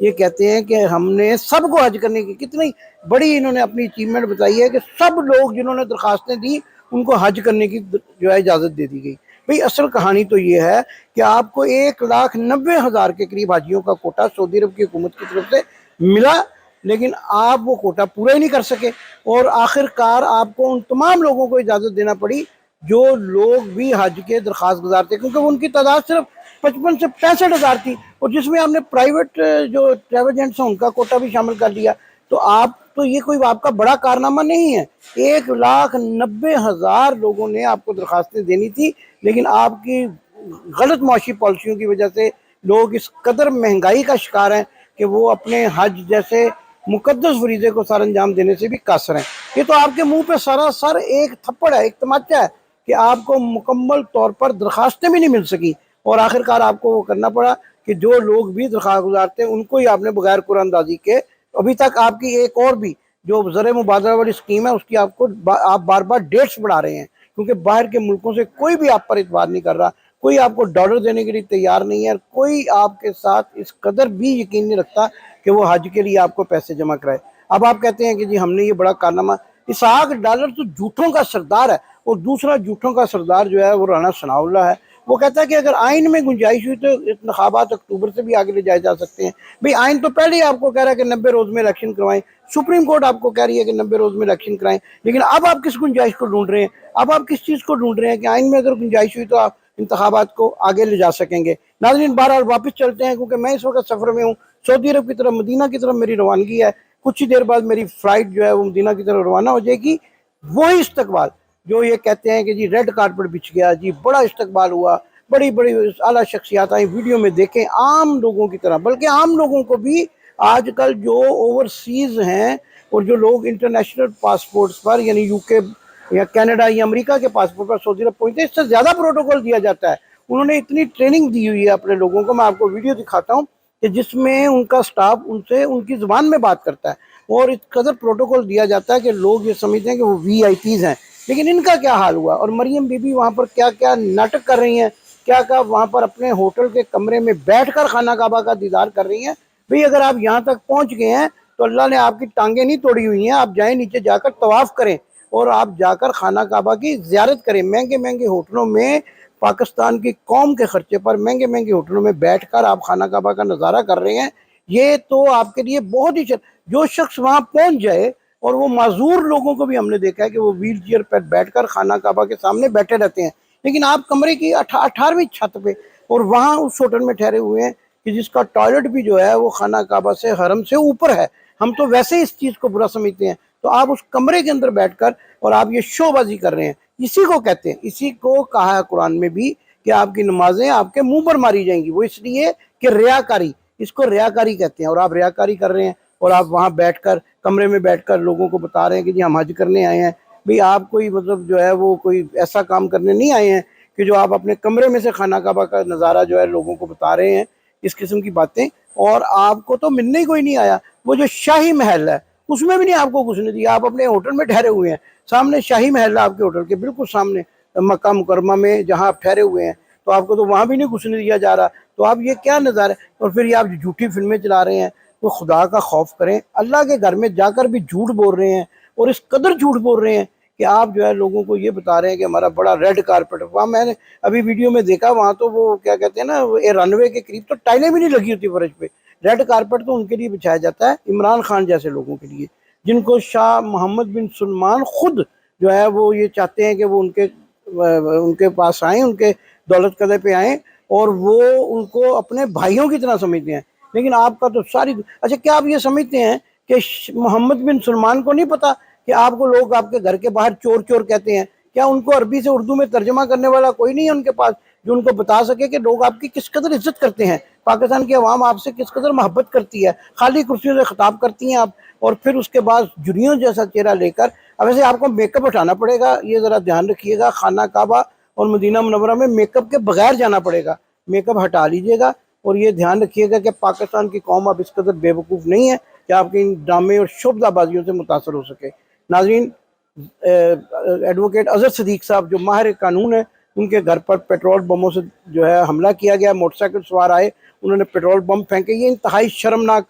یہ کہتے ہیں کہ ہم نے سب کو حج کرنے کی، کتنی بڑی انہوں نے اپنی اچیومنٹ بتائی ہے کہ سب لوگ جنہوں نے درخواستیں دی ان کو حج کرنے کی جو ہے اجازت دے دی گئی۔ بھئی اصل کہانی تو یہ ہے کہ آپ کو 1,90,000 کے قریب حاجیوں کا کوٹا سعودی عرب کی حکومت کی طرف سے ملا، لیکن آپ وہ کوٹا پورا ہی نہیں کر سکے، اور آخر کار آپ کو ان تمام لوگوں کو اجازت دینا پڑی جو لوگ بھی حج کے درخواست گزار تھے، کیونکہ ان کی تعداد صرف 55 سے 65,000 تھی، اور جس میں آپ نے پرائیویٹ جو ٹریول ایجنٹس ہیں ان کا کوٹا بھی شامل کر لیا، تو آپ تو یہ کوئی آپ کا بڑا کارنامہ نہیں ہے۔ 1,90,000 لوگوں نے آپ کو درخواستیں دینی تھی، لیکن آپ کی غلط معاشی پالیسیوں کی وجہ سے لوگ اس قدر مہنگائی کا شکار ہیں کہ وہ اپنے حج جیسے مقدس فریضے کو سر انجام دینے سے بھی قاصر ہیں۔ یہ تو آپ کے منہ پہ سراسر ایک تھپڑ ہے، ایک تماچا ہے کہ آپ کو مکمل طور پر درخواستیں بھی نہیں مل سکی، اور آخر کار آپ کو وہ کرنا پڑا کہ جو لوگ بھی درخواست گزارتے ہیں ان کو ہی آپ نے بغیر قرآن اندازی کے، ابھی تک آپ کی ایک اور بھی جو زر مبادلہ والی اسکیم ہے اس کی آپ بار بار ڈیٹس بڑھا رہے ہیں، کیونکہ باہر کے ملکوں سے کوئی بھی آپ پر اعتبار نہیں کر رہا، کوئی آپ کو ڈالر دینے کے لیے تیار نہیں ہے، کوئی آپ کے ساتھ اس قدر بھی یقین نہیں رکھتا کہ وہ حج کے لیے آپ کو پیسے جمع کرائے۔ اب آپ کہتے ہیں کہ جی ہم نے یہ بڑا کارنامہ، اسحاق ڈالر تو جھوٹوں کا سردار ہے، اور دوسرا جھوٹوں کا سردار جو ہے وہ رانا ثناء اللہ ہے۔ وہ کہتا ہے کہ اگر آئین میں گنجائش ہوئی تو انتخابات اکتوبر سے بھی آگے لے جائے جا سکتے ہیں۔ بھئی آئین تو پہلے ہی آپ کو کہہ رہا ہے کہ 90 روز میں الیکشن کروائیں، سپریم کورٹ آپ کو کہہ رہی ہے کہ 90 روز میں الیکشن کرائیں، لیکن اب آپ کس گنجائش کو ڈھونڈ رہے ہیں؟ اب آپ کس چیز کو ڈھونڈ رہے ہیں کہ آئین میں اگر گنجائش ہوئی تو آپ انتخابات کو آگے لے جا سکیں گے؟ ناظرین بہرحال واپس چلتے ہیں، کیونکہ میں اس وقت سفر میں ہوں، سعودی عرب کی طرف مدینہ کی طرف میری روانگی ہے، کچھ ہی دیر بعد میری فلائٹ جو ہے وہ مدینہ کی طرف روانہ ہو جائے گی۔ وہی استقبال جو یہ کہتے ہیں کہ جی ریڈ کارپٹ بچھ گیا، جی بڑا استقبال ہوا، بڑی بڑی اعلیٰ شخصیات آئیں، ویڈیو میں دیکھیں عام لوگوں کی طرح، بلکہ عام لوگوں کو بھی آج کل جو اوورسیز ہیں اور جو لوگ انٹرنیشنل پاسپورٹس پر یعنی یو کے یا کینیڈا یا امریکہ کے پاسپورٹ پر سعودی عرب پہنچتے ہیں، اس سے زیادہ پروٹوکول دیا جاتا ہے۔ انہوں نے اتنی ٹریننگ دی ہوئی ہے اپنے لوگوں کو، میں آپ کو ویڈیو دکھاتا ہوں کہ جس میں ان کا سٹاف ان سے ان کی زبان میں بات کرتا ہے، اور اس قدر پروٹوکول دیا جاتا ہے کہ لوگ یہ سمجھتے ہیں کہ وہ وی آئی پیز ہیں۔ لیکن ان کا کیا حال ہوا، اور مریم بی بی وہاں پر کیا کیا ناٹک کر رہی ہیں، کیا کیا وہاں پر اپنے ہوٹل کے کمرے میں بیٹھ کر خانہ کعبہ کا دیدار کر رہی ہیں۔ بھئی اگر آپ یہاں تک پہنچ گئے ہیں تو اللہ نے آپ کی ٹانگیں نہیں توڑی ہوئی ہیں، آپ جائیں نیچے جا کر طواف کریں، اور آپ جا کر خانہ کعبہ کی زیارت کریں، مہنگے مہنگے ہوٹلوں میں پاکستان کی قوم کے خرچے پر مہنگے مہنگے ہوٹلوں میں بیٹھ کر آپ خانہ کعبہ کا نظارہ کر رہے ہیں۔ یہ تو آپ کے لیے بہت ہی جو شخص وہاں پہنچ جائے، اور وہ معذور لوگوں کو بھی ہم نے دیکھا ہے کہ وہ ویل چیئر پر بیٹھ کر خانہ کعبہ کے سامنے بیٹھے رہتے ہیں، لیکن آپ کمرے کی 18ویں چھت پہ اور وہاں اس ہوٹل میں ٹھہرے ہوئے ہیں کہ جس کا ٹوائلٹ بھی جو ہے وہ خانہ کعبہ سے حرم سے اوپر ہے۔ ہم تو ویسے ہی اس چیز کو برا سمجھتے ہیں، تو آپ اس کمرے کے اندر بیٹھ کر اور آپ یہ شو بازی کر رہے ہیں۔ اسی کو کہتے ہیں، اسی کو کہا ہے قرآن میں بھی کہ آپ کی نمازیں آپ کے منہ پر ماری جائیں گی، وہ اس لیے کہ ریاکاری، اس کو ریاکاری کہتے ہیں، اور آپ ریاکاری کر رہے ہیں، اور آپ وہاں بیٹھ کر کمرے میں بیٹھ کر لوگوں کو بتا رہے ہیں کہ جی ہم حج کرنے آئے ہیں۔ بھئی آپ کوئی مطلب جو ہے وہ کوئی ایسا کام کرنے نہیں آئے ہیں کہ جو آپ اپنے کمرے میں سے خانہ کعبہ کا نظارہ جو ہے لوگوں کو بتا رہے ہیں، اس قسم کی باتیں۔ اور آپ کو تو ملنے ہی کوئی نہیں آیا، وہ جو شاہی محل ہے اس میں بھی نہیں آپ کو گھسنے دیا، آپ اپنے ہوٹل میں ٹھہرے ہوئے ہیں، سامنے شاہی محل ہے آپ کے ہوٹل کے بالکل سامنے مکہ مکرمہ میں جہاں آپ ٹھہرے ہوئے ہیں، تو آپ کو تو وہاں بھی نہیں گھسنے دیا جا رہا۔ تو آپ یہ کیا نظارہ ہے، اور پھر یہ آپ جھوٹی فلمیں چلا رہے ہیں۔ تو خدا کا خوف کریں، اللہ کے گھر میں جا کر بھی جھوٹ بول رہے ہیں، اور اس قدر جھوٹ بول رہے ہیں کہ آپ جو ہے لوگوں کو یہ بتا رہے ہیں کہ ہمارا بڑا ریڈ کارپٹ ہے۔ وہاں میں نے ابھی ویڈیو میں دیکھا، وہاں تو وہ کیا کہتے ہیں نا، رن وے کے قریب تو ٹائلیں بھی نہیں لگی ہوتی فرش پہ۔ ریڈ کارپٹ تو ان کے لیے بچھایا جاتا ہے عمران خان جیسے لوگوں کے لیے، جن کو شاہ محمد بن سلمان خود جو ہے وہ یہ چاہتے ہیں کہ وہ ان کے پاس آئیں، ان کے دولت قدر پہ آئیں، اور وہ ان کو اپنے بھائیوں کی طرح سمجھتے ہیں۔ لیکن آپ کا تو اچھا کیا آپ یہ سمجھتے ہیں کہ محمد بن سلمان کو نہیں پتا کہ آپ کو لوگ آپ کے گھر کے باہر چور چور کہتے ہیں؟ کیا ان کو عربی سے اردو میں ترجمہ کرنے والا کوئی نہیں ہے ان کے پاس جو ان کو بتا سکے کہ لوگ آپ کی کس قدر عزت کرتے ہیں، پاکستان کی عوام آپ سے کس قدر محبت کرتی ہے؟ خالی کرسیوں سے خطاب کرتی ہیں آپ، اور پھر اس کے بعد جنیوں جیسا چہرہ لے کر۔ اب ویسے آپ کو میک اپ اٹھانا پڑے گا، یہ ذرا دھیان رکھیے گا، خانہ کعبہ اور مدینہ منورہ میں میک اپ کے بغیر جانا پڑے گا، میک اپ ہٹا لیجیے گا، اور یہ دھیان رکھیے گا کہ پاکستان کی قوم اب اس قدر بے وقوف نہیں ہے کہ آپ کی ان ڈرامے اور شبدہ بازیوں سے متاثر ہو سکے۔ ناظرین، ایڈوکیٹ اظہر صدیق صاحب جو ماہر قانون ہے ان کے گھر پر پیٹرول بموں سے جو ہے حملہ کیا گیا، موٹر سائیکل سوار آئے، انہوں نے پیٹرول بم پھینکے۔ یہ انتہائی شرمناک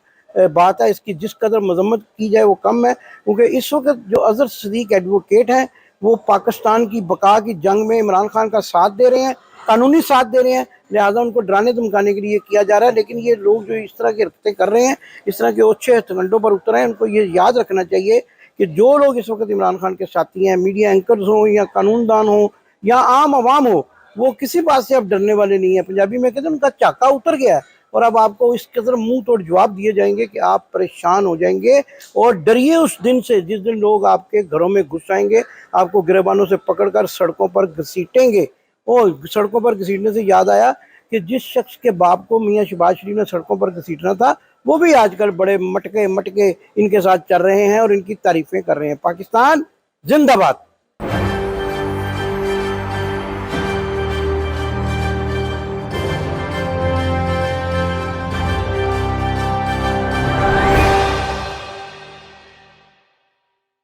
بات ہے، اس کی جس قدر مذمت کی جائے وہ کم ہے، کیونکہ اس وقت جو اظہر صدیق ایڈوکیٹ ہیں وہ پاکستان کی بقا کی جنگ میں عمران خان کا ساتھ دے رہے ہیں، قانونی ساتھ دے رہے ہیں، لہٰذا ان کو ڈرانے دھمکانے کے لیے کیا جا رہا ہے۔ لیکن یہ لوگ جو اس طرح کی حرکتیں کر رہے ہیں، اس طرح کے اوچھے ہتھکنڈوں پر اتر ہیں، ان کو یہ یاد رکھنا چاہیے کہ جو لوگ اس وقت عمران خان کے ساتھی ہیں، میڈیا اینکرز ہوں یا قانون دان ہوں یا عام عوام ہو، وہ کسی بات سے اب ڈرنے والے نہیں ہیں۔ پنجابی میں کہتے ہیں ان کا چاکا اتر گیا ہے، اور اب آپ کو اس قدر منہ توڑ جواب دیے جائیں گے کہ آپ پریشان ہو جائیں گے، اور ڈریے اس دن سے جس دن لوگ آپ کے گھروں میں گھس آئیں گے، آپ کو گریبانوں سے پکڑ کر سڑکوں پر گھسیٹیں گے۔ اور سڑکوں پر گھسیٹنے سے یاد آیا کہ جس شخص کے باپ کو میاں شہباز شریف نے سڑکوں پر گھسیٹنا تھا، وہ بھی آج کل بڑے مٹکے ان کے ساتھ چل رہے ہیں اور ان کی تعریفیں کر رہے ہیں۔ پاکستان زندہ باد۔